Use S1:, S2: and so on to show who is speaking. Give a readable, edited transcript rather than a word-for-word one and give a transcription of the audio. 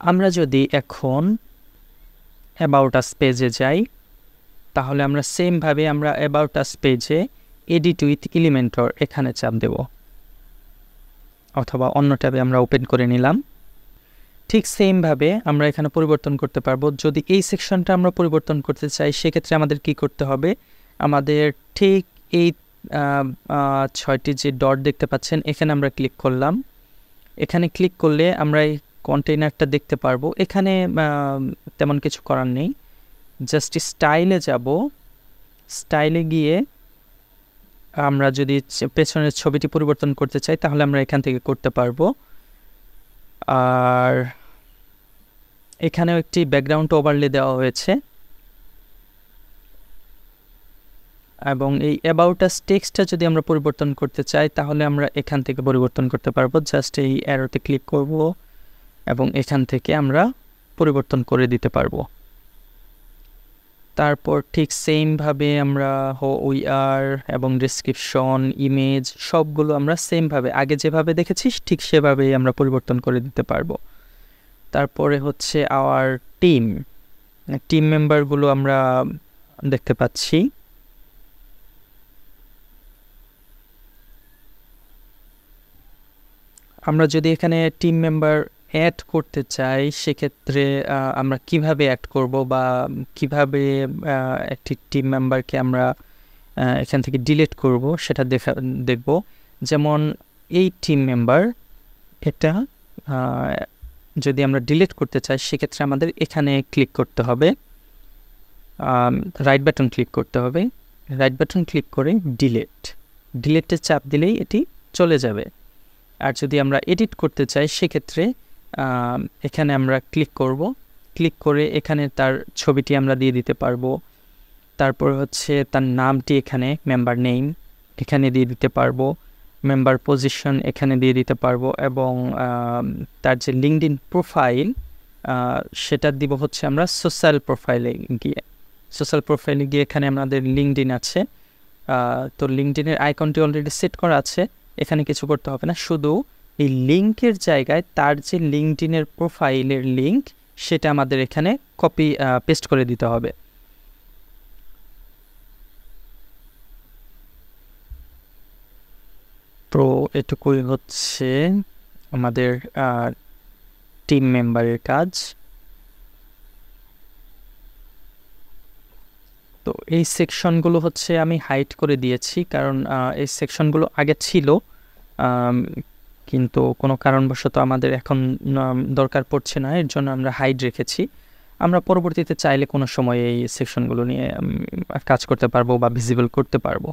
S1: আমরা যদি এখন অ্যাবাউট আস পেজে যাই, তাহলে আমরা সেমভাবে আমরা অ্যাবাউট আস পেজে এডিট উইথ এলিমেন্টর এখানে চাপ দেব, অথবা অন্য ট্যাবে আমরা ওপেন করে নিলাম। ঠিক সেমভাবে আমরা এখানে পরিবর্তন করতে পারবো। যদি এই সেকশনটা আমরা পরিবর্তন করতে চাই, সেক্ষেত্রে আমাদের কি করতে হবে, আমাদের ঠিক এই 6টি যে ডট দেখতে পাচ্ছেন, এখানে আমরা ক্লিক করলাম। এখানে ক্লিক করলে আমরা এই কন্টেইনারটা দেখতে পারবো। এখানে তেমন কিছু করার নেই, জাস্ট স্টাইলে যাব। স্টাইলে গিয়ে আমরা যদি পেছনের ছবিটি পরিবর্তন করতে চাই, তাহলে আমরা এখান থেকে করতে পারবো। আর এখানেও একটি ব্যাকগ্রাউন্ড ওভারলে দেওয়া হয়েছে, এবং এই অ্যাবাউট আস টেক্সটটা যদি আমরা পরিবর্তন করতে চাই, তাহলে আমরা এখান থেকে পরিবর্তন করতে পারবো। জাস্ট এই অ্যারোতে ক্লিক করব এবং এখান থেকে আমরা পরিবর্তন করে দিতে পারবো। তারপর ঠিক সেমভাবে আমরা ওইআর এবং ডেসক্রিপশন, ইমেজ সবগুলো আমরা সেমভাবে আগে যেভাবে দেখেছি ঠিক সেভাবেই আমরা পরিবর্তন করে দিতে পারবো। তারপরে হচ্ছে আওয়ার টিম মেম্বারগুলো আমরা দেখতে পাচ্ছি। আমরা যদি এখানে টিম মেম্বার অ্যাড করতে চাই, সেক্ষেত্রে আমরা কিভাবে অ্যাড করব বা কিভাবে একটি টিম মেম্বারকে আমরা এখান থেকে ডিলিট করব সেটা দেখব। যেমন এই টিম মেম্বার, এটা যদি আমরা ডিলিট করতে চাই, সেক্ষেত্রে আমাদের এখানে ক্লিক করতে হবে, রাইট বাটন ক্লিক করতে হবে। রাইট বাটন ক্লিক করে ডিলিটে চাপ দিলেই এটি চলে যাবে। আর যদি আমরা এডিট করতে চাই, সেক্ষেত্রে এখানে আমরা ক্লিক করব। ক্লিক করে এখানে তার ছবিটি আমরা দিয়ে দিতে পারবো। তারপর হচ্ছে তার নামটি এখানে মেম্বার নেম এখানে দিয়ে দিতে পারবো, মেম্বার পজিশন এখানে দিয়ে দিতে পারবো, এবং তার যে লিঙ্কডইন প্রোফাইল সেটা দিব হচ্ছে আমরা সোশ্যাল প্রোফাইলে গিয়ে এখানে আমাদের লিঙ্কডইন আছে। তো লিঙ্কডইনের আইকনটি অলরেডি সেট করা আছে, এখানে কিছু করতে হবে না। শুধু এই লিঙ্কের জায়গায় তার যে লিঙ্কডইনের প্রোফাইলের লিঙ্ক সেটা আমাদের এখানে কপি পেস্ট করে দিতে হবে। তো এটুকুই হচ্ছে আমাদের টিম মেম্বারের কাজ। তো এই সেকশনগুলো হচ্ছে আমি হাইড করে দিয়েছি, কারণ এই সেকশনগুলো আগে ছিল, কিন্তু কোনো কারণবশত আমাদের এখন দরকার পড়ছে না, এর জন্য আমরা হাইড রেখেছি। আমরা পরবর্তীতে চাইলে কোনো সময় এই সেকশনগুলো নিয়ে কাজ করতে পারবো বা ভিজিবল করতে পারবো।